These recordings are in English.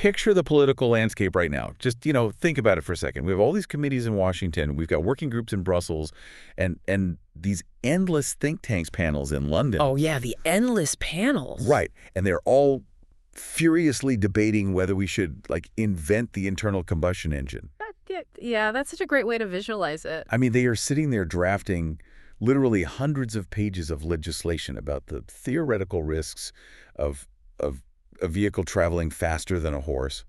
picture the political landscape right now. Just, think about it for a second. We have all these committees in Washington. We've got working groups in Brussels and these endless think tanks panels in London. Oh, yeah, the endless panels. Right. And they're all furiously debating whether we should, invent the internal combustion engine. Yeah, that's such a great way to visualize it. I mean, they are sitting there drafting literally hundreds of pages of legislation about the theoretical risks of a vehicle traveling faster than a horse.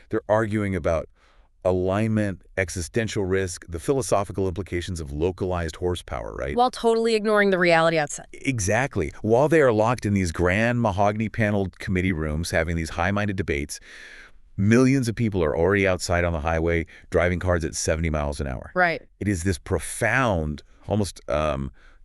They're arguing about alignment, existential risk, the philosophical implications of localized horsepower, right? While totally ignoring the reality outside. Exactly. While they are locked in these grand mahogany-paneled committee rooms having these high-minded debates, millions of people are already outside on the highway driving cars at 70 miles an hour. Right. It is this profound, almost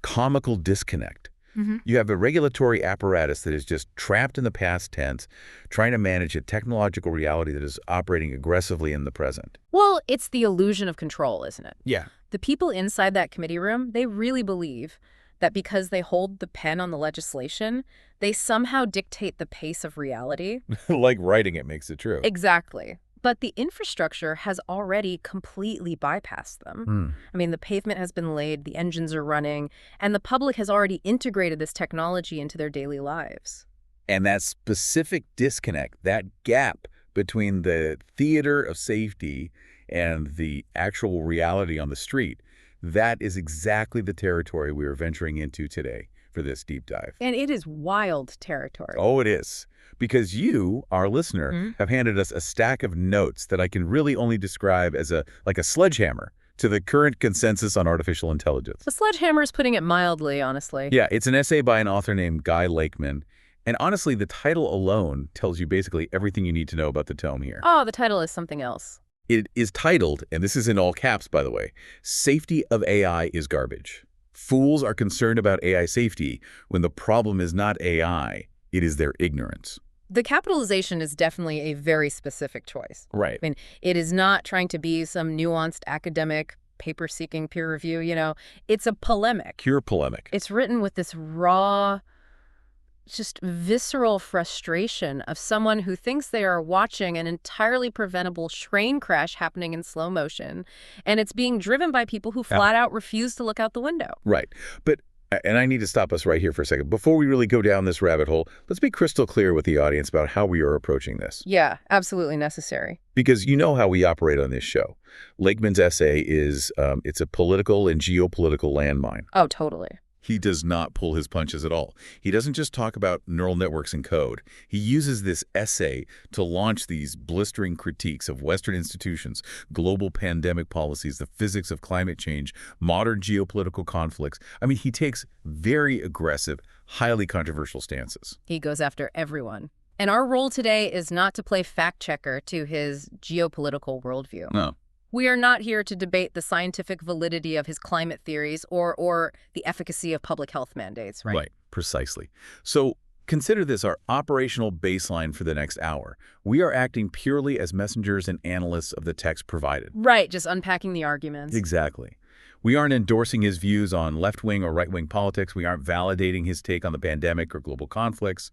comical disconnect. Mm-hmm. You have a regulatory apparatus that is just trapped in the past tense, trying to manage a technological reality that is operating aggressively in the present. Well, it's the illusion of control, isn't it? Yeah. The people inside that committee room, they really believe that because they hold the pen on the legislation, they somehow dictate the pace of reality. Like writing it makes it true. Exactly. But the infrastructure has already completely bypassed them. I mean, the pavement has been laid, the engines are running, and the public has already integrated this technology into their daily lives. And that specific disconnect, that gap between the theater of safety and the actual reality on the street, that is exactly the territory we are venturing into today for this deep dive. And it is wild territory. Oh, it is. Because you, our listener, have handed us a stack of notes that I can really only describe as a sledgehammer to the current consensus on artificial intelligence. The sledgehammer is putting it mildly, honestly. Yeah, it's an essay by an author named Guy Lakeman. And honestly, the title alone tells you basically everything you need to know about the tome here. Oh, the title is something else. It is titled, and this is in all caps, by the way, Safety of AI is Garbage. Fools are concerned about AI safety when the problem is not AI, it is their ignorance. The capitalization is definitely a very specific choice. Right. I mean, it is not trying to be some nuanced academic paper-seeking peer review, It's a polemic. Pure polemic. It's written with this raw, just visceral frustration of someone who thinks they are watching an entirely preventable train crash happening in slow motion, and it's being driven by people who flat out refuse to look out the window. Right. And I need to stop us right here for a second. Before we really go down this rabbit hole, let's be crystal clear with the audience about how we are approaching this. Yeah, absolutely necessary. Because you know how we operate on this show. Lakeman's essay is, it's a political and geopolitical landmine. Oh, totally. He does not pull his punches at all. He doesn't just talk about neural networks and code. He uses this essay to launch these blistering critiques of Western institutions, global pandemic policies, the physics of climate change, modern geopolitical conflicts. I mean, he takes very aggressive, highly controversial stances. He goes after everyone. And our role today is not to play fact-checker to his geopolitical worldview. No. We are not here to debate the scientific validity of his climate theories or the efficacy of public health mandates, right? Right, precisely. So consider this our operational baseline for the next hour. We are acting purely as messengers and analysts of the text provided. Right, just unpacking the arguments. Exactly. We aren't endorsing his views on left-wing or right-wing politics. We aren't validating his take on the pandemic or global conflicts.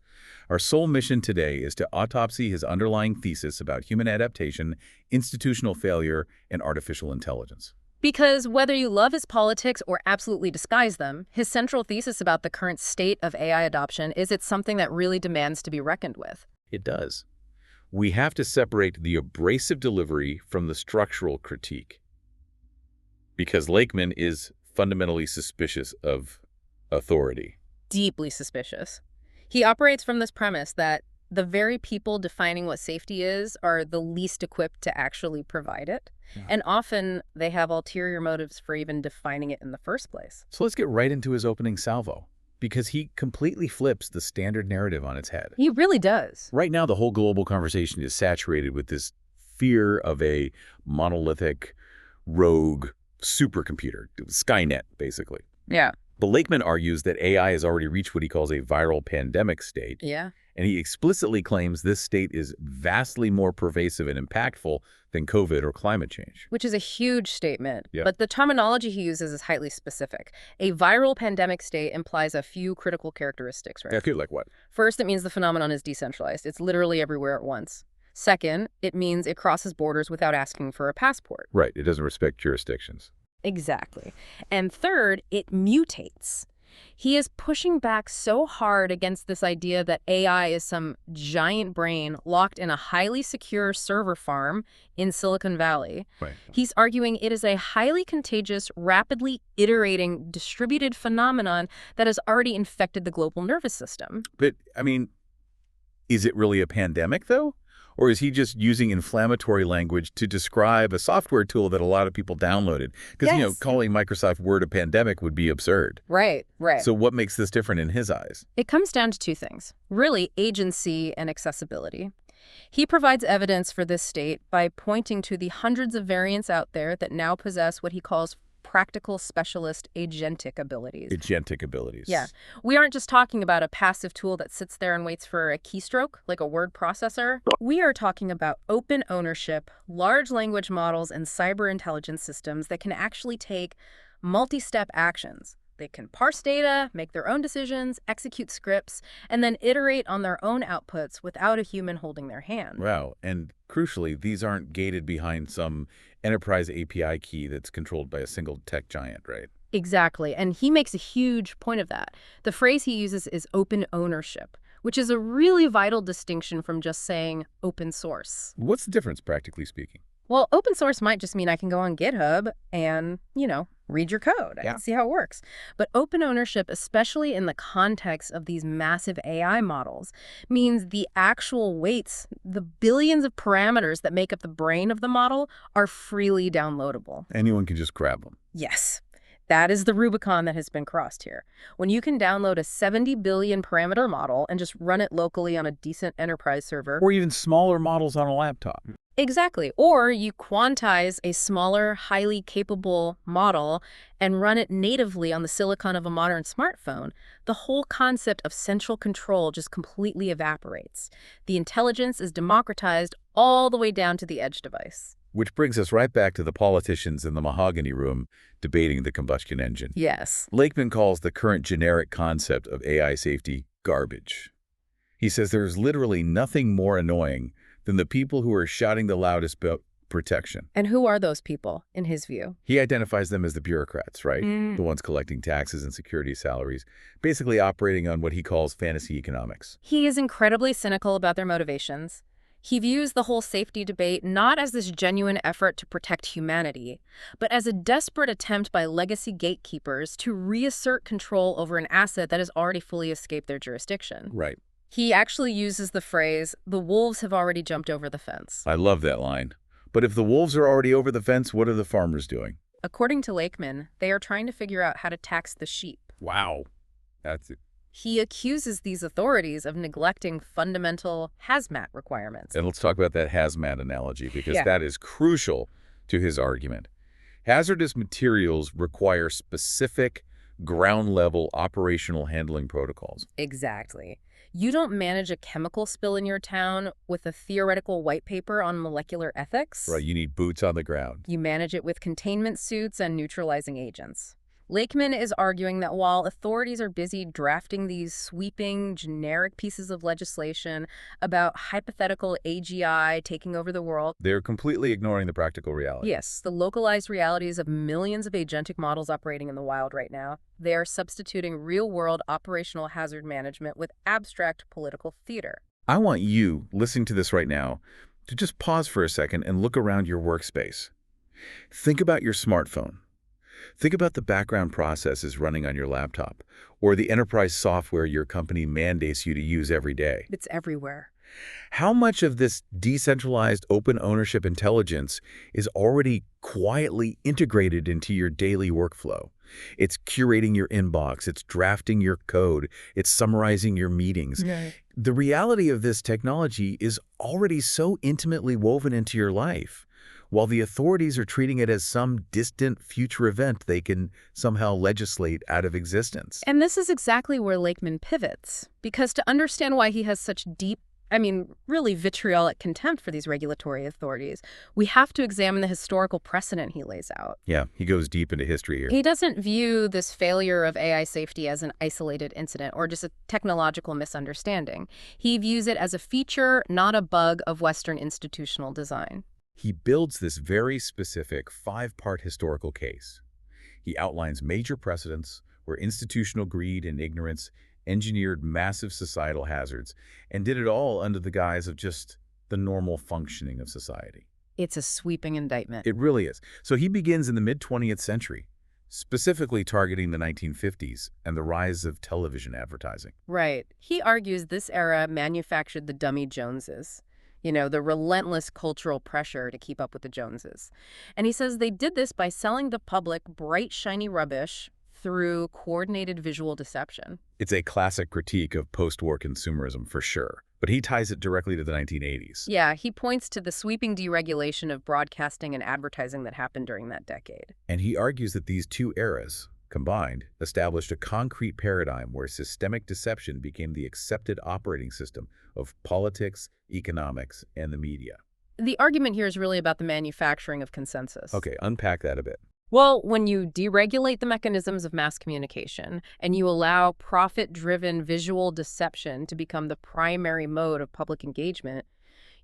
Our sole mission today is to autopsy his underlying thesis about human adaptation, institutional failure, and artificial intelligence. Because whether you love his politics or absolutely despise them, his central thesis about the current state of AI adoption is it's something that really demands to be reckoned with. It does. We have to separate the abrasive delivery from the structural critique. Because Lakeman is fundamentally suspicious of authority. Deeply suspicious. He operates from this premise that the very people defining what safety is are the least equipped to actually provide it. Yeah. And often they have ulterior motives for even defining it in the first place. So let's get right into his opening salvo, because he completely flips the standard narrative on its head. He really does. Right now, the whole global conversation is saturated with this fear of a monolithic, rogue supercomputer, Skynet, basically. Yeah. But Lakeman argues that AI has already reached what he calls a viral pandemic state. Yeah. And he explicitly claims this state is vastly more pervasive and impactful than COVID or climate change. Which is a huge statement. Yeah. But the terminology he uses is highly specific. A viral pandemic state implies a few critical characteristics, right? Okay, like what? First, it means the phenomenon is decentralized. It's literally everywhere at once. Second, it means it crosses borders without asking for a passport. Right. It doesn't respect jurisdictions. Exactly. And third, it mutates. He is pushing back so hard against this idea that AI is some giant brain locked in a highly secure server farm in Silicon Valley. Right. He's arguing it is a highly contagious, rapidly iterating, distributed phenomenon that has already infected the global nervous system. But, I mean, is it really a pandemic, though? Or is he just using inflammatory language to describe a software tool that a lot of people downloaded? Because, Yes. Calling Microsoft Word a pandemic would be absurd. Right. So what makes this different in his eyes? It comes down to two things, really agency and accessibility. He provides evidence for this state by pointing to the hundreds of variants out there that now possess what he calls practical specialist agentic abilities. Agentic abilities. Yeah. We aren't just talking about a passive tool that sits there and waits for a keystroke, like a word processor. We are talking about open ownership, large language models, and cyber intelligence systems that can actually take multi-step actions. They can parse data, make their own decisions, execute scripts, and then iterate on their own outputs without a human holding their hand. Wow. And crucially, these aren't gated behind some enterprise API key that's controlled by a single tech giant, right? Exactly. And he makes a huge point of that. The phrase he uses is open ownership, which is a really vital distinction from just saying open source. What's the difference, practically speaking? Well, open source might just mean I can go on GitHub and, read your code. I can see how it works. But open ownership, especially in the context of these massive AI models, means the actual weights, the billions of parameters that make up the brain of the model, are freely downloadable. Anyone can just grab them. Yes. That is the Rubicon that has been crossed here. When you can download a 70 billion parameter model and just run it locally on a decent enterprise server. Or even smaller models on a laptop. Exactly. Or you quantize a smaller, highly capable model and run it natively on the silicon of a modern smartphone. The whole concept of central control just completely evaporates. The intelligence is democratized all the way down to the edge device. Which brings us right back to the politicians in the mahogany room debating the combustion engine. Yes. Lakeman calls the current generic concept of AI safety garbage. He says there's literally nothing more annoying than the people who are shouting the loudest about protection. And who are those people, in his view? He identifies them as the bureaucrats, right? The ones collecting taxes and security salaries, basically operating on what he calls fantasy economics. He is incredibly cynical about their motivations. He views the whole safety debate not as this genuine effort to protect humanity, but as a desperate attempt by legacy gatekeepers to reassert control over an asset that has already fully escaped their jurisdiction. Right. He actually uses the phrase, "the wolves have already jumped over the fence." I love that line. But if the wolves are already over the fence, what are the farmers doing? According to Lakeman, they are trying to figure out how to tax the sheep. Wow. That's it. He accuses these authorities of neglecting fundamental hazmat requirements. And let's talk about that hazmat analogy, because Yeah. that is crucial to his argument. Hazardous materials require specific ground-level operational handling protocols. Exactly. You don't manage a chemical spill in your town with a theoretical white paper on molecular ethics. Right, you need boots on the ground. You manage it with containment suits and neutralizing agents. Lakeman is arguing that while authorities are busy drafting these sweeping, generic pieces of legislation about hypothetical AGI taking over the world, They're completely ignoring the practical reality. yes, the localized realities of millions of agentic models operating in the wild right now, they are substituting real-world operational hazard management with abstract political theater. I want you, listening to this right now, to just pause for a second and look around your workspace. Think about your smartphone. Think about the background processes running on your laptop, or the enterprise software your company mandates you to use every day. It's everywhere. How much of this decentralized open ownership intelligence is already quietly integrated into your daily workflow? It's curating your inbox, it's drafting your code, it's summarizing your meetings. The reality of this technology is already so intimately woven into your life, while the authorities are treating it as some distant future event they can somehow legislate out of existence. And this is exactly where Lakeman pivots, because to understand why he has such deep I mean, really vitriolic contempt for these regulatory authorities. We have to examine the historical precedent he lays out. Yeah, he goes deep into history here. He doesn't view this failure of AI safety as an isolated incident or just a technological misunderstanding. He views it as a feature, not a bug of Western institutional design. He builds this very specific 5-part historical case. He outlines major precedents where institutional greed and ignorance engineered massive societal hazards and did it all under the guise of just the normal functioning of society. It's a sweeping indictment. It really is. So he begins in the mid-20th century, specifically targeting the 1950s and the rise of television advertising. Right. He argues this era manufactured the dummy Joneses. You know, the relentless cultural pressure to keep up with the Joneses. And he says they did this by selling the public bright, shiny rubbish through coordinated visual deception. It's a classic critique of post-war consumerism for sure, but he ties it directly to the 1980s. Yeah, he points to the sweeping deregulation of broadcasting and advertising that happened during that decade. And he argues that these two eras, combined, established a concrete paradigm where systemic deception became the accepted operating system of politics, economics, and the media. The argument here is really about the manufacturing of consensus. Okay, unpack that a bit. Well, when you deregulate the mechanisms of mass communication and you allow profit-driven visual deception to become the primary mode of public engagement,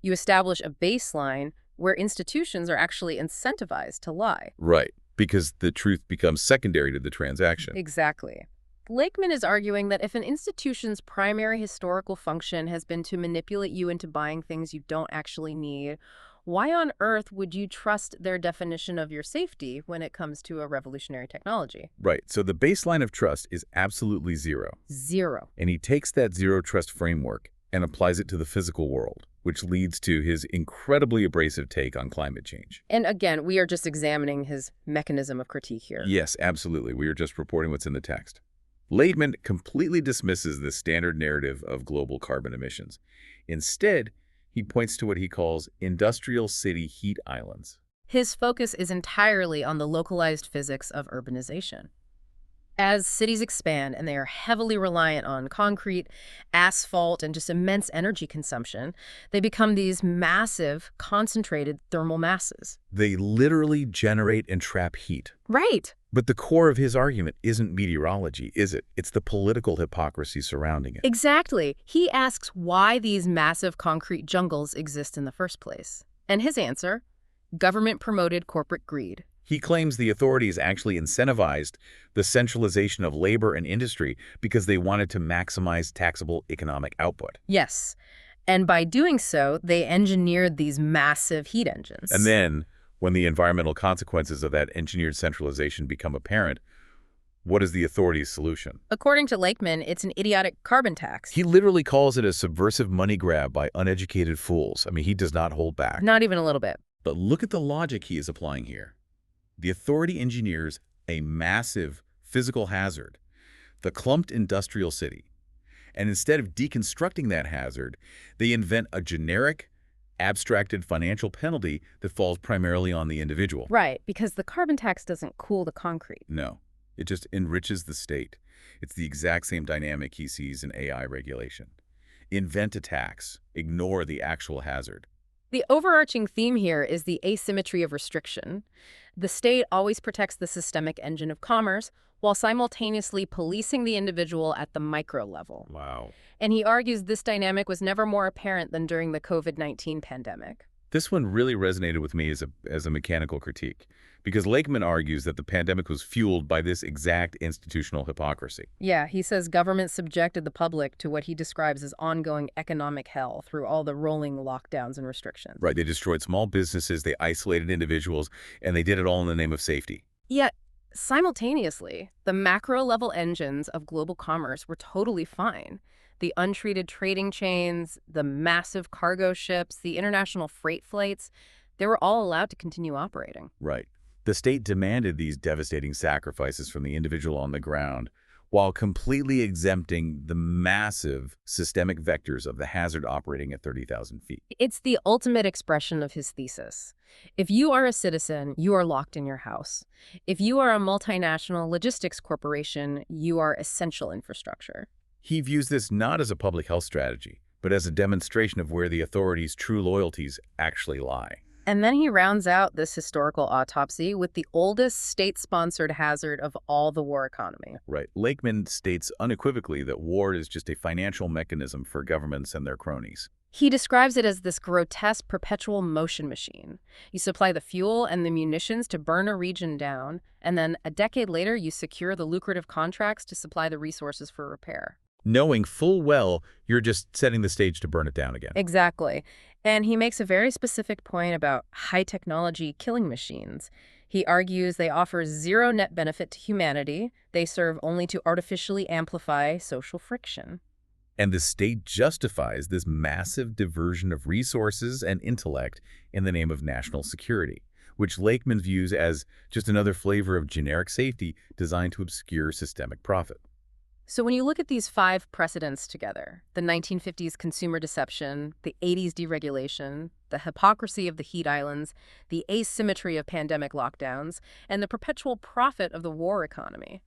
you establish a baseline where institutions are actually incentivized to lie. Right, because the truth becomes secondary to the transaction. Exactly. Lakeman is arguing that if an institution's primary historical function has been to manipulate you into buying things you don't actually need, why on earth would you trust their definition of your safety when it comes to a revolutionary technology? Right, so the baseline of trust is absolutely zero. Zero. And he takes that zero trust framework and applies it to the physical world, which leads to his incredibly abrasive take on climate change. And again, we are just examining his mechanism of critique here. Yes, absolutely. We are just reporting what's in the text. Lakeman completely dismisses the standard narrative of global carbon emissions. Instead, he points to what he calls industrial city heat islands. His focus is entirely on the localized physics of urbanization. As cities expand and they are heavily reliant on concrete, asphalt, and just immense energy consumption, they become these massive, concentrated thermal masses. They literally generate and trap heat. Right. But the core of his argument isn't meteorology, is it? It's the political hypocrisy surrounding it. Exactly. He asks why these massive concrete jungles exist in the first place. And his answer? Government-promoted corporate greed. He claims the authorities actually incentivized the centralization of labor and industry because they wanted to maximize taxable economic output. Yes. And by doing so, they engineered these massive heat engines. And then, when the environmental consequences of that engineered centralization become apparent, what is the authorities' solution? According to Lakeman, it's an idiotic carbon tax. He literally calls it a subversive money grab by uneducated fools. I mean, he does not hold back. Not even a little bit. But look at the logic he is applying here. The authority engineers a massive physical hazard, the clumped industrial city. And instead of deconstructing that hazard, they invent a generic, abstracted financial penalty that falls primarily on the individual. Right, because the carbon tax doesn't cool the concrete. No, it just enriches the state. It's the exact same dynamic he sees in AI regulation. Invent a tax, ignore the actual hazard. The overarching theme here is the asymmetry of restriction. The state always protects the systemic engine of commerce while simultaneously policing the individual at the micro level. Wow. And he argues this dynamic was never more apparent than during the COVID-19 pandemic. This one really resonated with me as a mechanical critique, because Lakeman argues that the pandemic was fueled by this exact institutional hypocrisy. Yeah, he says government subjected the public to what he describes as ongoing economic hell through all the rolling lockdowns and restrictions. Right, they destroyed small businesses, they isolated individuals, and they did it all in the name of safety. Yet, simultaneously, the macro-level engines of global commerce were totally fine. The untreated trading chains, the massive cargo ships, the international freight flights, they were all allowed to continue operating. Right. The state demanded these devastating sacrifices from the individual on the ground while completely exempting the massive systemic vectors of the hazard operating at 30,000 feet. It's the ultimate expression of his thesis. If you are a citizen, you are locked in your house. If you are a multinational logistics corporation, you are essential infrastructure. He views this not as a public health strategy, but as a demonstration of where the authorities' true loyalties actually lie. And then he rounds out this historical autopsy with the oldest state-sponsored hazard of all the war economy. Right. Lakeman states unequivocally that war is just a financial mechanism for governments and their cronies. He describes it as this grotesque perpetual motion machine. You supply the fuel and the munitions to burn a region down, and then a decade later you secure the lucrative contracts to supply the resources for repair. Knowing full well you're just setting the stage to burn it down again. Exactly. And he makes a very specific point about high-technology killing machines. He argues they offer zero net benefit to humanity. They serve only to artificially amplify social friction. And the state justifies this massive diversion of resources and intellect in the name of national security, which Lakeman views as just another flavor of generic safety designed to obscure systemic profit. So when you look at these 5 precedents together, the 1950s consumer deception, the 80s deregulation, the hypocrisy of the heat islands, the asymmetry of pandemic lockdowns, and the perpetual profit of the war economy,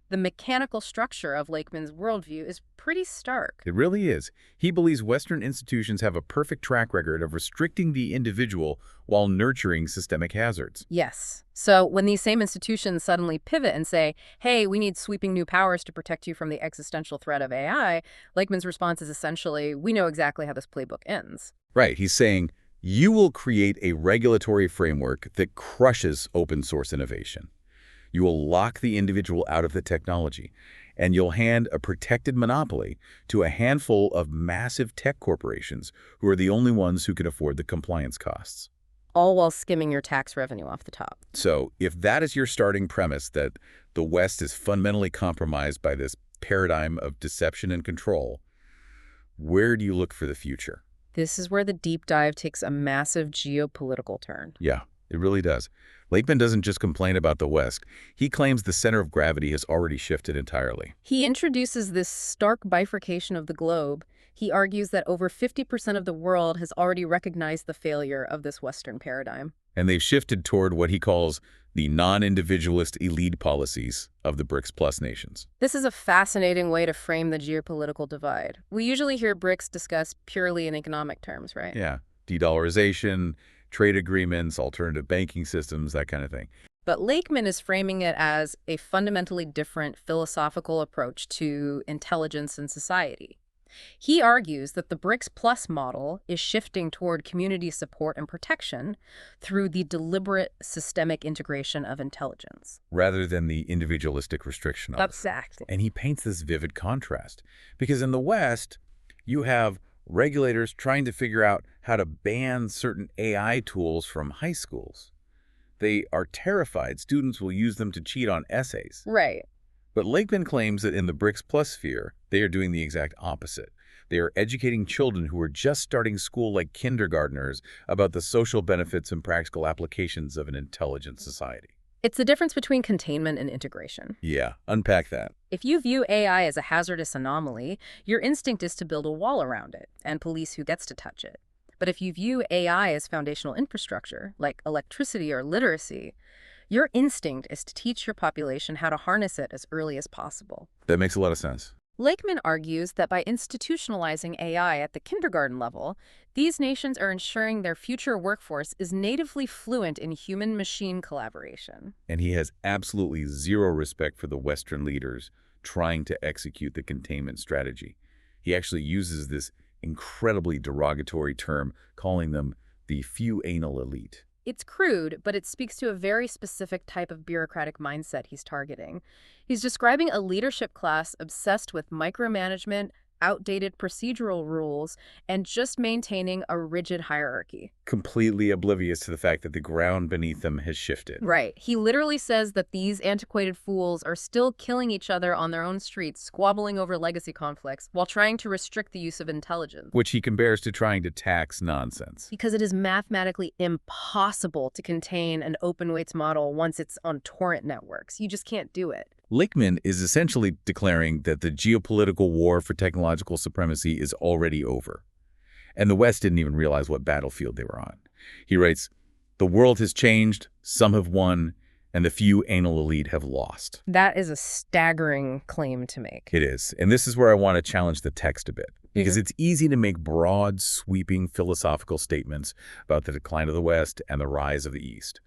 the mechanical structure of Lakeman's worldview is pretty stark. It really is. He believes Western institutions have a perfect track record of restricting the individual while nurturing systemic hazards. Yes. So when these same institutions suddenly pivot and say, hey, we need sweeping new powers to protect you from the existential threat of AI, Lakeman's response is essentially, we know exactly how this playbook ends. Right. He's saying, you will create a regulatory framework that crushes open source innovation. You will lock the individual out of the technology, and you'll hand a protected monopoly to a handful of massive tech corporations who are the only ones who can afford the compliance costs. All while skimming your tax revenue off the top. So if that is your starting premise, that the West is fundamentally compromised by this paradigm of deception and control, where do you look for the future? This is where the deep dive takes a massive geopolitical turn. Yeah, it really does. Lakeman doesn't just complain about the West. He claims the center of gravity has already shifted entirely. He introduces this stark bifurcation of the globe. He argues that over 50% of the world has already recognized the failure of this Western paradigm. And they've shifted toward what he calls the non-individualist elite policies of the BRICS Plus nations. This is a fascinating way to frame the geopolitical divide. We usually hear BRICS discussed purely in economic terms, right? Yeah, de-dollarization, trade agreements, alternative banking systems, that kind of thing. But Lakeman is framing it as a fundamentally different philosophical approach to intelligence and society. He argues that the BRICS Plus model is shifting toward community support and protection through the deliberate systemic integration of intelligence. Rather than the individualistic restriction of it. Exactly. And he paints this vivid contrast. Because in the West, you have regulators trying to figure out how to ban certain AI tools from high schools. They are terrified students will use them to cheat on essays. Right. But Lakeman claims that in the BRICS Plus sphere, they are doing the exact opposite. They are educating children who are just starting school like kindergartners about the social benefits and practical applications of an intelligent society. It's the difference between containment and integration. Yeah, unpack that. If you view AI as a hazardous anomaly, your instinct is to build a wall around it and police who gets to touch it. But if you view AI as foundational infrastructure, like electricity or literacy, your instinct is to teach your population how to harness it as early as possible. That makes a lot of sense. Lakeman argues that by institutionalizing AI at the kindergarten level, these nations are ensuring their future workforce is natively fluent in human-machine collaboration. And he has absolutely zero respect for the Western leaders trying to execute the containment strategy. He actually uses this incredibly derogatory term, calling them the few anal elite. It's crude, but it speaks to a very specific type of bureaucratic mindset he's targeting. He's describing a leadership class obsessed with micromanagement, outdated procedural rules, and just maintaining a rigid hierarchy. Completely oblivious to the fact that the ground beneath them has shifted. Right. He literally says that these antiquated fools are still killing each other on their own streets, squabbling over legacy conflicts, while trying to restrict the use of intelligence. Which he compares to trying to tax nonsense. Because it is mathematically impossible to contain an open weights model once it's on torrent networks. You just can't do it. Lakeman is essentially declaring that the geopolitical war for technological supremacy is already over. And the West didn't even realize what battlefield they were on. He writes, "The world has changed, some have won, and the few anal elite have lost." That is a staggering claim to make. It is. And this is where I want to challenge the text a bit. because it's easy to make broad, sweeping philosophical statements about the decline of the West and the rise of the East.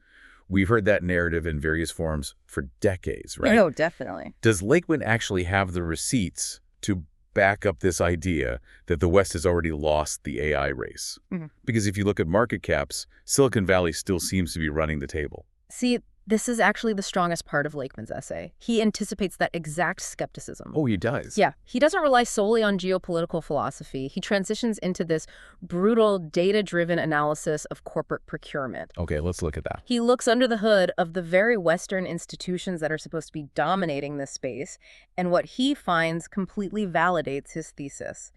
We've heard that narrative in various forms for decades, right? No, definitely. Does Lakeman actually have the receipts to back up this idea that the West has already lost the AI race? Because if you look at market caps, Silicon Valley still seems to be running the table. See, this is actually the strongest part of Lakeman's essay. He anticipates that exact skepticism. Oh, he does? Yeah, he doesn't rely solely on geopolitical philosophy. He transitions into this brutal, data-driven analysis of corporate procurement. Okay, let's look at that. He looks under the hood of the very Western institutions that are supposed to be dominating this space, and what he finds completely validates his thesis.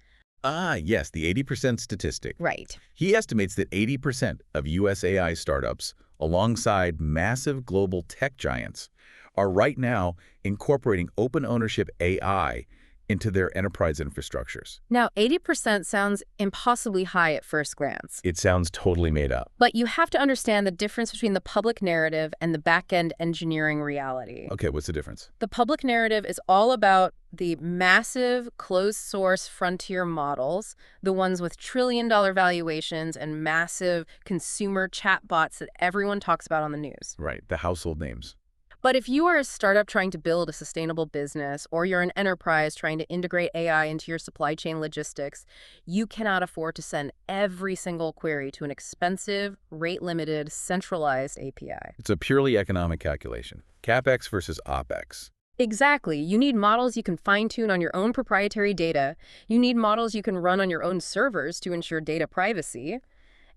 Ah, yes, the 80% statistic. Right. He estimates that 80% of U.S. AI startups, alongside massive global tech giants, are right now incorporating open ownership AI into their enterprise infrastructures. Now, 80% sounds impossibly high at first glance. It sounds totally made up. But you have to understand the difference between the public narrative and the back-end engineering reality. Okay, what's the difference? The public narrative is all about the massive closed-source frontier models, the ones with trillion-dollar valuations and massive consumer chatbots that everyone talks about on the news. Right, the household names. But if you are a startup trying to build a sustainable business, or you're an enterprise trying to integrate AI into your supply chain logistics, you cannot afford to send every single query to an expensive, rate-limited, centralized API. It's a purely economic calculation. CapEx versus OpEx. Exactly. You need models you can fine-tune on your own proprietary data. You need models you can run on your own servers to ensure data privacy.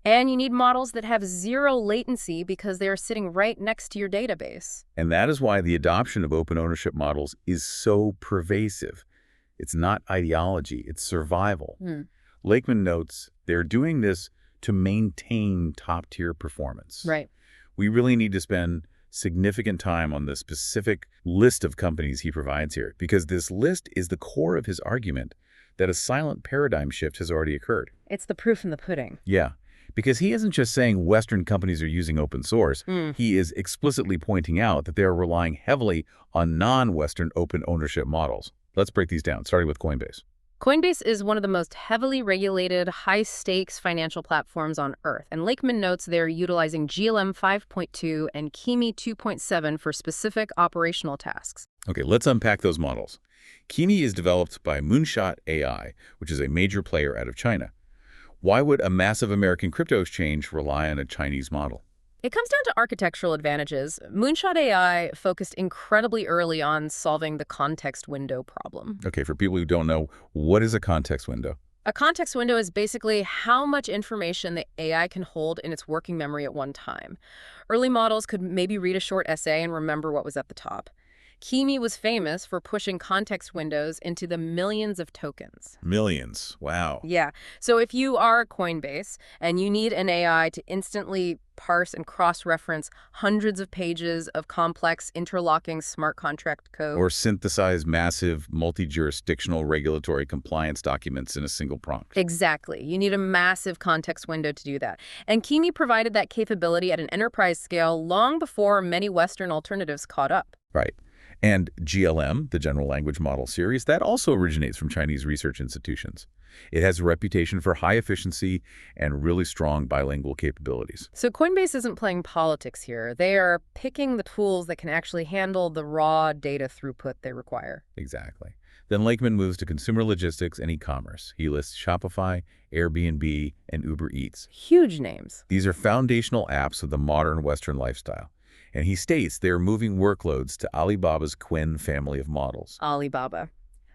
And you need models that have zero latency because they are sitting right next to your database. And that is why the adoption of open ownership models is so pervasive. It's not ideology, it's survival. Lakeman notes they're doing this to maintain top-tier performance. Right. We really need to spend significant time on the specific list of companies he provides here, because this list is the core of his argument that a silent paradigm shift has already occurred. It's the proof in the pudding. Yeah. Because he isn't just saying Western companies are using open source. He is explicitly pointing out that they are relying heavily on non-Western open ownership models. Let's break these down, starting with Coinbase. Coinbase is one of the most heavily regulated, high-stakes financial platforms on Earth, and Lakeman notes they're utilizing GLM 5.2 and Kimi 2.7 for specific operational tasks. Okay, let's unpack those models. Kimi is developed by Moonshot AI, which is a major player out of China. Why would a massive American crypto exchange rely on a Chinese model? It comes down to architectural advantages. Moonshot AI focused incredibly early on solving the context window problem. Okay, for people who don't know, what is a context window? A context window is basically how much information the AI can hold in its working memory at one time. Early models could maybe read a short essay and remember what was at the top. Kimi was famous for pushing context windows into the millions of tokens. Millions. Wow. Yeah. So if you are Coinbase and you need an AI to instantly parse and cross-reference hundreds of pages of complex interlocking smart contract code. Or synthesize massive multi-jurisdictional regulatory compliance documents in a single prompt. Exactly. You need a massive context window to do that. And Kimi provided that capability at an enterprise scale long before many Western alternatives caught up. Right. And GLM, the General Language Model series, that also originates from Chinese research institutions. It has a reputation for high efficiency and really strong bilingual capabilities. So Coinbase isn't playing politics here. They are picking the tools that can actually handle the raw data throughput they require. Exactly. Then Lakeman moves to consumer logistics and e-commerce. He lists Shopify, Airbnb, and Uber Eats. Huge names. These are foundational apps of the modern Western lifestyle. And he states they are moving workloads to Alibaba's Qwen family of models. Alibaba,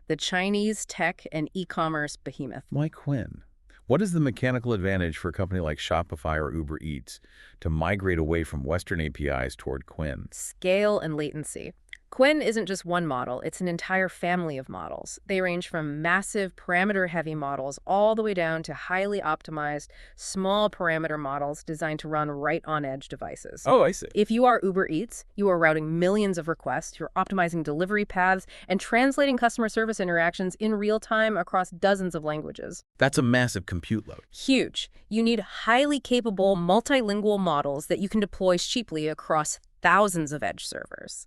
the Chinese tech and e-commerce behemoth. Why Qwen? What is the mechanical advantage for a company like Shopify or Uber Eats to migrate away from Western APIs toward Qwen? Scale and latency. Qwen isn't just one model, it's an entire family of models. They range from massive parameter-heavy models all the way down to highly optimized, small parameter models designed to run right on edge devices. Oh, I see. If you are Uber Eats, you are routing millions of requests, you're optimizing delivery paths, and translating customer service interactions in real time across dozens of languages. That's a massive compute load. Huge. You need highly capable multilingual models that you can deploy cheaply across thousands of edge servers.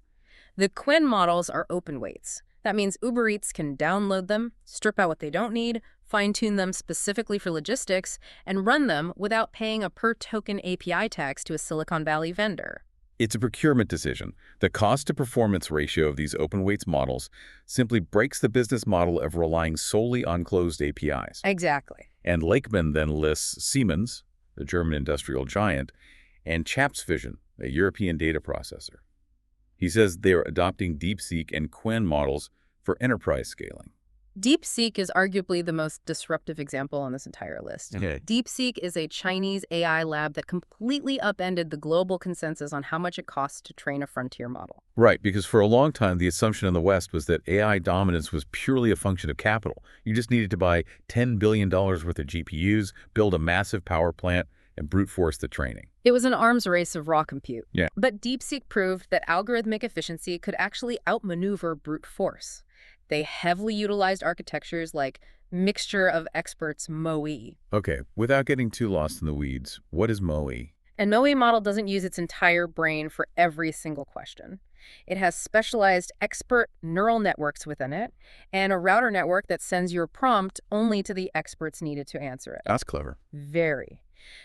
The Qwen models are open weights. That means Uber Eats can download them, strip out what they don't need, fine-tune them specifically for logistics, and run them without paying a per-token API tax to a Silicon Valley vendor. It's a procurement decision. The cost-to-performance ratio of these open weights models simply breaks the business model of relying solely on closed APIs. Exactly. And Lakeman then lists Siemens, the German industrial giant, and Vision, a European data processor. He says they are adopting DeepSeek and Qwen models for enterprise scaling. DeepSeek is arguably the most disruptive example on this entire list. Okay. DeepSeek is a Chinese AI lab that completely upended the global consensus on how much it costs to train a frontier model. Right, because for a long time, the assumption in the West was that AI dominance was purely a function of capital. You just needed to buy $10 billion worth of GPUs, build a massive power plant, and brute force the training. It was an arms race of raw compute. Yeah. But DeepSeek proved that algorithmic efficiency could actually outmaneuver brute force. They heavily utilized architectures like mixture of experts MOE. Okay, without getting too lost in the weeds, what is MOE? An MOE model doesn't use its entire brain for every single question. It has specialized expert neural networks within it and a router network that sends your prompt only to the experts needed to answer it. That's clever. Very.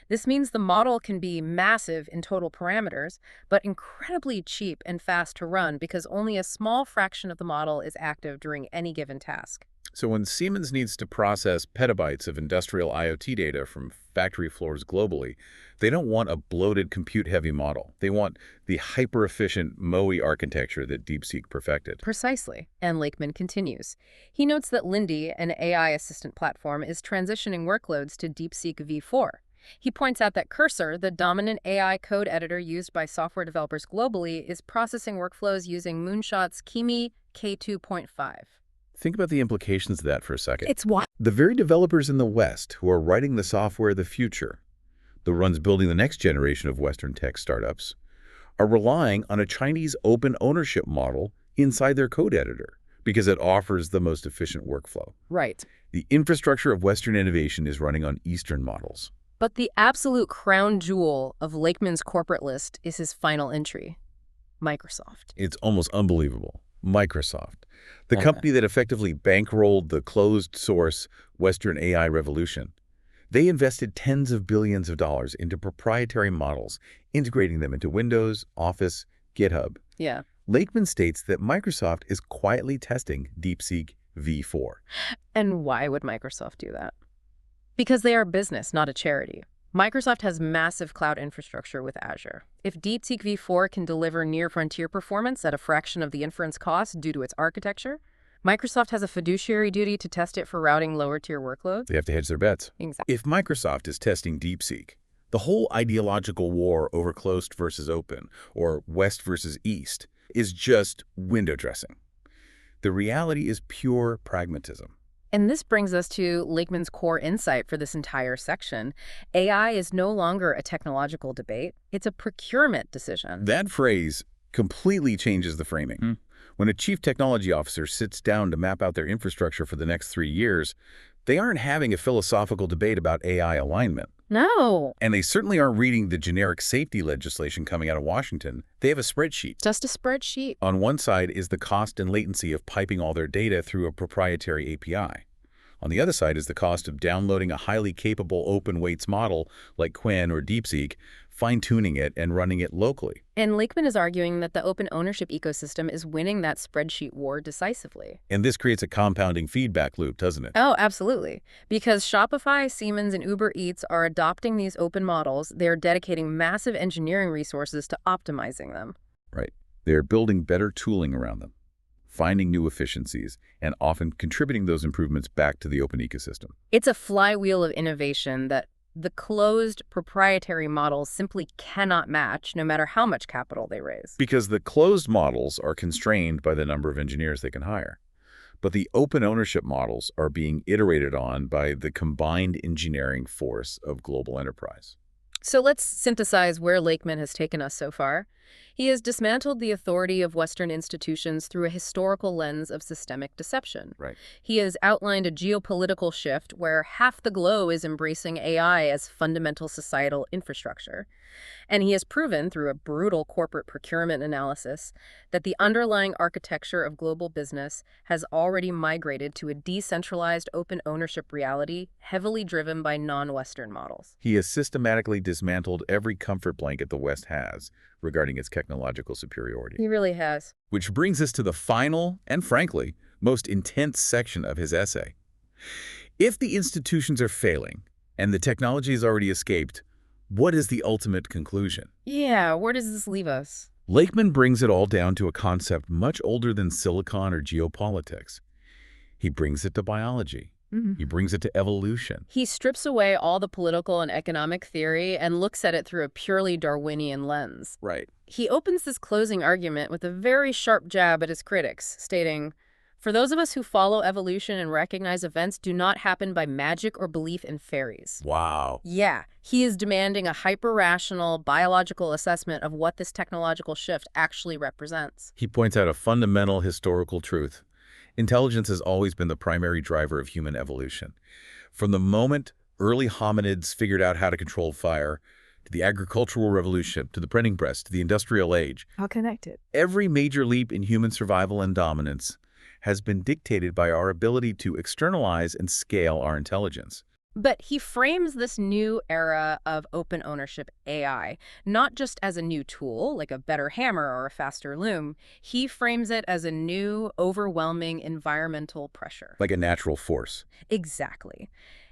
This means the model can be massive in total parameters, but incredibly cheap and fast to run because only a small fraction of the model is active during any given task. So when Siemens needs to process petabytes of industrial IoT data from factory floors globally, they don't want a bloated compute-heavy model. They want the hyper-efficient MOE architecture that DeepSeek perfected. Precisely. And Lakeman continues. He notes that Lindy, an AI assistant platform, is transitioning workloads to DeepSeek v4. He points out that Cursor, the dominant AI code editor used by software developers globally, is processing workflows using Moonshot's Kimi K2.5. Think about the implications of that for a second. It's what? The very developers in the West who are writing the software of the future, the ones building the next generation of Western tech startups, are relying on a Chinese open ownership model inside their code editor because it offers the most efficient workflow. Right. The infrastructure of Western innovation is running on Eastern models. But the absolute crown jewel of Lakeman's corporate list is his final entry, Microsoft. It's almost unbelievable. Microsoft, the company that effectively bankrolled the closed-source Western AI revolution. They invested tens of billions of dollars into proprietary models, integrating them into Windows, Office, GitHub. Yeah. Lakeman states that Microsoft is quietly testing DeepSeek v4. And why would Microsoft do that? Because they are a business, not a charity. Microsoft has massive cloud infrastructure with Azure. If DeepSeek v4 can deliver near-frontier performance at a fraction of the inference cost due to its architecture, Microsoft has a fiduciary duty to test it for routing lower-tier workloads. They have to hedge their bets. Exactly. If Microsoft is testing DeepSeek, the whole ideological war over closed versus open, or West versus East, is just window dressing. The reality is pure pragmatism. And this brings us to Lakeman's core insight for this entire section. AI is no longer a technological debate. It's a procurement decision. That phrase completely changes the framing. When a chief technology officer sits down to map out their infrastructure for the next 3 years, they aren't having a philosophical debate about AI alignment. No. And they certainly aren't reading the generic safety legislation coming out of Washington. They have a spreadsheet. Just a spreadsheet. On one side is the cost and latency of piping all their data through a proprietary API. On the other side is the cost of downloading a highly capable open weights model like Qwen or DeepSeek, fine-tuning it, and running it locally. And Lakeman is arguing that the open ownership ecosystem is winning that spreadsheet war decisively. And this creates a compounding feedback loop, doesn't it? Oh, absolutely. Because Shopify, Siemens, and Uber Eats are adopting these open models, they're dedicating massive engineering resources to optimizing them. Right. They're building better tooling around them, finding new efficiencies, and often contributing those improvements back to the open ecosystem. It's a flywheel of innovation that the closed proprietary models simply cannot match no matter how much capital they raise. Because the closed models are constrained by the number of engineers they can hire. But the open ownership models are being iterated on by the combined engineering force of global enterprise. So let's synthesize where Lakeman has taken us so far. He has dismantled the authority of Western institutions through a historical lens of systemic deception. Right. He has outlined a geopolitical shift where half the globe is embracing AI as fundamental societal infrastructure. And he has proven, through a brutal corporate procurement analysis, that the underlying architecture of global business has already migrated to a decentralized open ownership reality heavily driven by non-Western models. He has systematically dismantled every comfort blanket the West has regarding its technological superiority. He really has. Which brings us to the final and, frankly, most intense section of his essay. If the institutions are failing and the technology has already escaped, what is the ultimate conclusion? Yeah, where does this leave us? Lakeman brings it all down to a concept much older than silicon or geopolitics. He brings it to biology. He brings it to evolution. He strips away all the political and economic theory and looks at it through a purely Darwinian lens. Right. He opens this closing argument with a very sharp jab at his critics, stating, "For those of us who follow evolution and recognize events do not happen by magic or belief in fairies." Wow. Yeah, he is demanding a hyper-rational biological assessment of what this technological shift actually represents. He points out a fundamental historical truth. Intelligence has always been the primary driver of human evolution. From the moment early hominids figured out how to control fire, to the agricultural revolution, to the printing press, to the industrial age. How connected? Every major leap in human survival and dominance has been dictated by our ability to externalize and scale our intelligence. But he frames this new era of open ownership AI not just as a new tool, like a better hammer or a faster loom. He frames it as a new, overwhelming environmental pressure. Like a natural force. Exactly.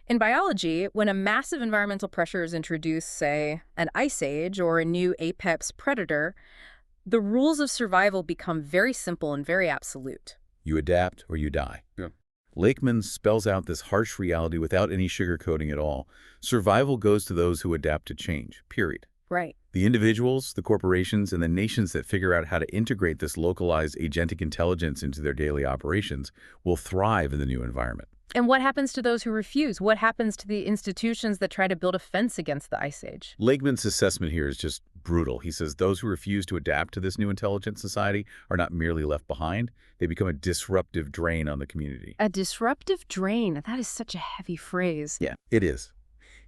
In biology, when a massive environmental pressure is introduced, say, an ice age or a new apex predator, the rules of survival become very simple and very absolute. You adapt or you die. Yeah. Lakeman spells out this harsh reality without any sugarcoating at all. Survival goes to those who adapt to change, period. Right. The individuals, the corporations, and the nations that figure out how to integrate this localized agentic intelligence into their daily operations will thrive in the new environment. And what happens to those who refuse? What happens to the institutions that try to build a fence against the ice age? Lakeman's assessment here is just brutal. He says those who refuse to adapt to this new intelligent society are not merely left behind, they become a disruptive drain on the community. A disruptive drain. That is such a heavy phrase. Yeah, it is.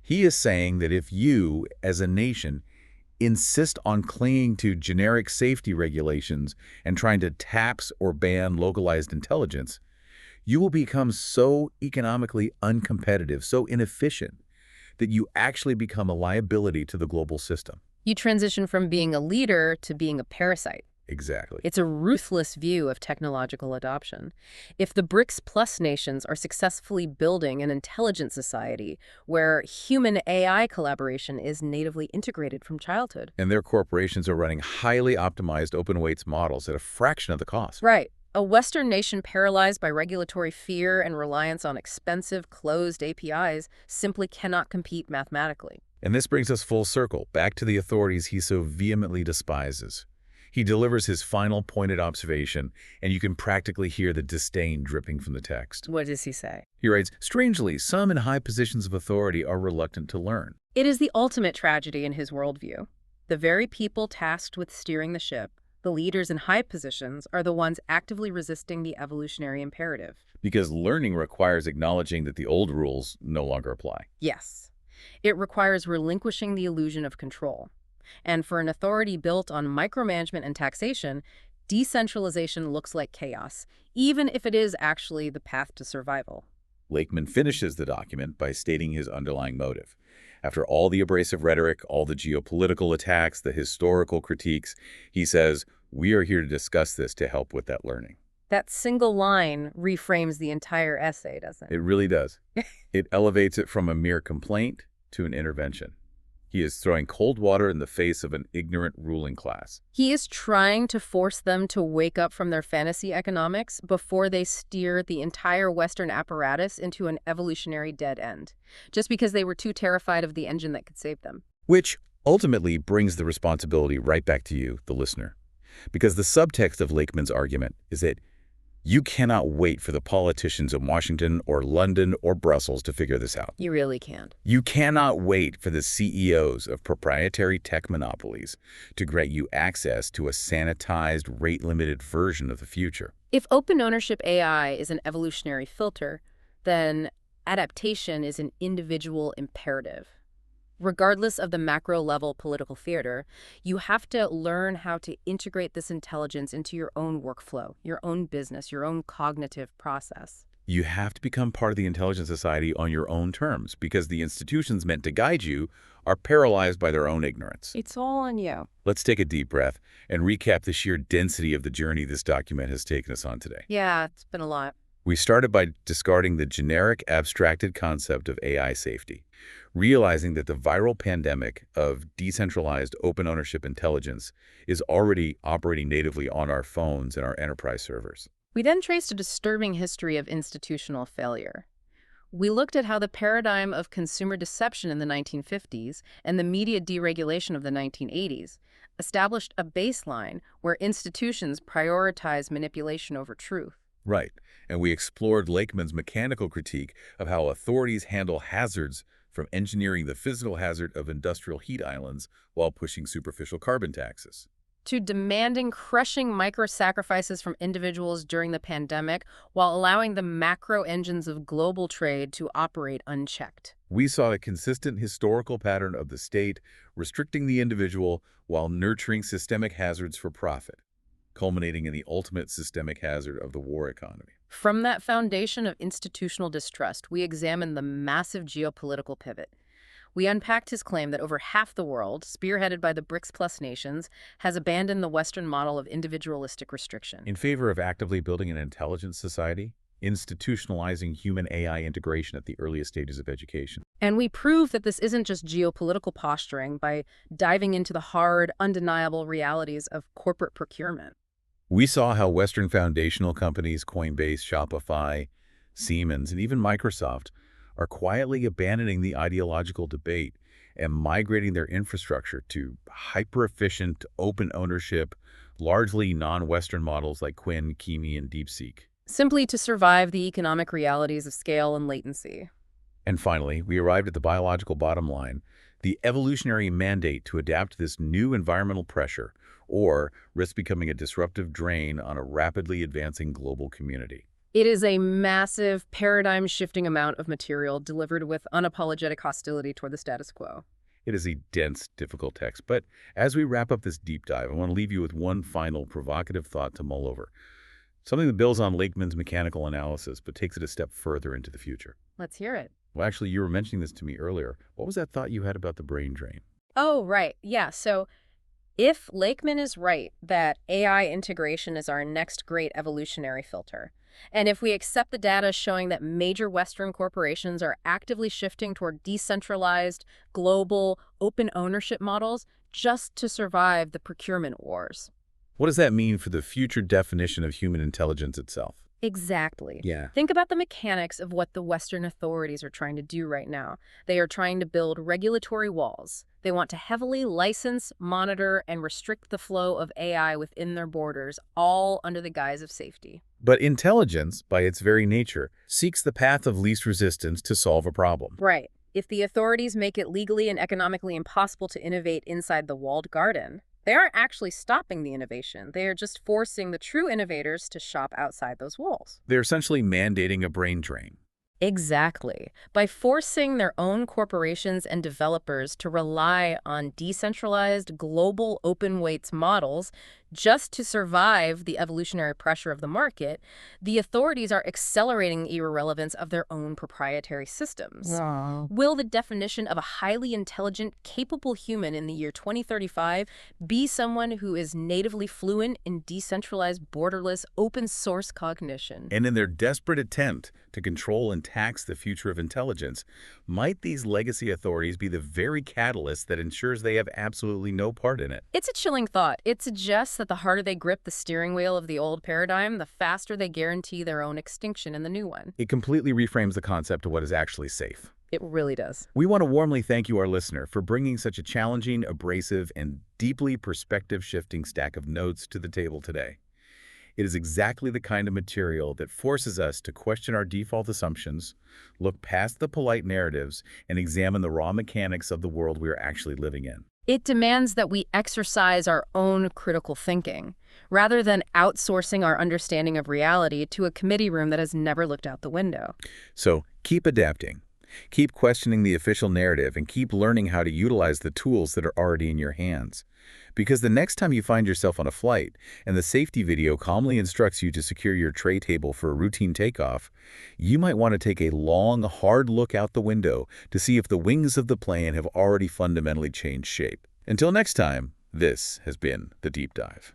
He is saying that if you, as a nation, insist on clinging to generic safety regulations and trying to tax or ban localized intelligence, you will become so economically uncompetitive, so inefficient, that you actually become a liability to the global system. You transition from being a leader to being a parasite. Exactly. It's a ruthless view of technological adoption. If the BRICS Plus nations are successfully building an intelligent society where human AI collaboration is natively integrated from childhood. And their corporations are running highly optimized open weights models at a fraction of the cost. Right. A Western nation paralyzed by regulatory fear and reliance on expensive, closed APIs simply cannot compete mathematically. And this brings us full circle, back to the authorities he so vehemently despises. He delivers his final pointed observation, and you can practically hear the disdain dripping from the text. What does he say? He writes, "Strangely, some in high positions of authority are reluctant to learn." It is the ultimate tragedy in his worldview. The very people tasked with steering the ship, the leaders in high positions, are the ones actively resisting the evolutionary imperative. Because learning requires acknowledging that the old rules no longer apply. Yes. It requires relinquishing the illusion of control. And for an authority built on micromanagement and taxation, decentralization looks like chaos, even if it is actually the path to survival. Lakeman finishes the document by stating his underlying motive. After all the abrasive rhetoric, all the geopolitical attacks, the historical critiques, he says, "We are here to discuss this to help with that learning." That single line reframes the entire essay, doesn't it? It really does. It elevates it from a mere complaint to an intervention. He is throwing cold water in the face of an ignorant ruling class. He is trying to force them to wake up from their fantasy economics before they steer the entire Western apparatus into an evolutionary dead end, just because they were too terrified of the engine that could save them. Which ultimately brings the responsibility right back to you, the listener. Because the subtext of Lakeman's argument is that You cannot wait for the politicians in Washington or London or Brussels to figure this out. You really can't. You cannot wait for the CEOs of proprietary tech monopolies to grant you access to a sanitized, rate-limited version of the future. If open ownership AI is an evolutionary filter, then adaptation is an individual imperative. Regardless of the macro-level political theater, you have to learn how to integrate this intelligence into your own workflow, your own business, your own cognitive process. You have to become part of the intelligent society on your own terms because the institutions meant to guide you are paralyzed by their own ignorance. It's all on you. Let's take a deep breath and recap the sheer density of the journey this document has taken us on today. Yeah, it's been a lot. We started by discarding the generic, abstracted concept of AI safety, realizing that the viral pandemic of decentralized open ownership intelligence is already operating natively on our phones and our enterprise servers. We then traced a disturbing history of institutional failure. We looked at how the paradigm of consumer deception in the 1950s and the media deregulation of the 1980s established a baseline where institutions prioritize manipulation over truth. Right, and we explored Lakeman's mechanical critique of how authorities handle hazards from engineering the physical hazard of industrial heat islands while pushing superficial carbon taxes, to demanding crushing micro-sacrifices from individuals during the pandemic while allowing the macro engines of global trade to operate unchecked. We saw a consistent historical pattern of the state restricting the individual while nurturing systemic hazards for profit, culminating in the ultimate systemic hazard of the war economy. From that foundation of institutional distrust, we examined the massive geopolitical pivot. We unpacked his claim that over half the world, spearheaded by the BRICS plus nations, has abandoned the Western model of individualistic restriction. In favor of actively building an intelligent society, institutionalizing human-AI integration at the earliest stages of education. And we proved that this isn't just geopolitical posturing by diving into the hard, undeniable realities of corporate procurement. We saw how Western foundational companies, Coinbase, Shopify, Siemens, and even Microsoft, are quietly abandoning the ideological debate and migrating their infrastructure to hyper-efficient, open ownership, largely non-Western models like Quinn, Kimi, and DeepSeek. Simply to survive the economic realities of scale and latency. And finally, we arrived at the biological bottom line, the evolutionary mandate to adapt to this new environmental pressure, or risk becoming a disruptive drain on a rapidly advancing global community. It is a massive, paradigm-shifting amount of material delivered with unapologetic hostility toward the status quo. It is a dense, difficult text, but as we wrap up this deep dive, I want to leave you with one final provocative thought to mull over. Something that builds on Lakeman's mechanical analysis, but takes it a step further into the future. Let's hear it. Well, actually, you were mentioning this to me earlier. What was that thought you had about the brain drain? Oh, right. Yeah, so if Lakeman is right that AI integration is our next great evolutionary filter, and if we accept the data showing that major Western corporations are actively shifting toward decentralized, global, open ownership models just to survive the procurement wars. What does that mean for the future definition of human intelligence itself? Exactly. Yeah. Think about the mechanics of what the Western authorities are trying to do right now. They are trying to build regulatory walls. They want to heavily license, monitor, and restrict the flow of AI within their borders, all under the guise of safety. But intelligence, by its very nature, seeks the path of least resistance to solve a problem. Right. If the authorities make it legally and economically impossible to innovate inside the walled garden, they aren't actually stopping the innovation. They are just forcing the true innovators to shop outside those walls. They're essentially mandating a brain drain. Exactly. By forcing their own corporations and developers to rely on decentralized, global open weights models just to survive the evolutionary pressure of the market, the authorities are accelerating the irrelevance of their own proprietary systems. Oh. Will the definition of a highly intelligent, capable human in the year 2035 be someone who is natively fluent in decentralized, borderless, open source cognition? And in their desperate attempt to control and tax the future of intelligence, might these legacy authorities be the very catalyst that ensures they have absolutely no part in it? It's a chilling thought. It suggests that the harder they grip the steering wheel of the old paradigm, the faster they guarantee their own extinction in the new one. It completely reframes the concept of what is actually safe. It really does. We want to warmly thank you, our listener, for bringing such a challenging, abrasive, and deeply perspective-shifting stack of notes to the table today. It is exactly the kind of material that forces us to question our default assumptions, look past the polite narratives, and examine the raw mechanics of the world we are actually living in. It demands that we exercise our own critical thinking, rather than outsourcing our understanding of reality to a committee room that has never looked out the window. So keep adapting. Keep questioning the official narrative and keep learning how to utilize the tools that are already in your hands. Because the next time you find yourself on a flight and the safety video calmly instructs you to secure your tray table for a routine takeoff, you might want to take a long, hard look out the window to see if the wings of the plane have already fundamentally changed shape. Until next time, this has been The Deep Dive.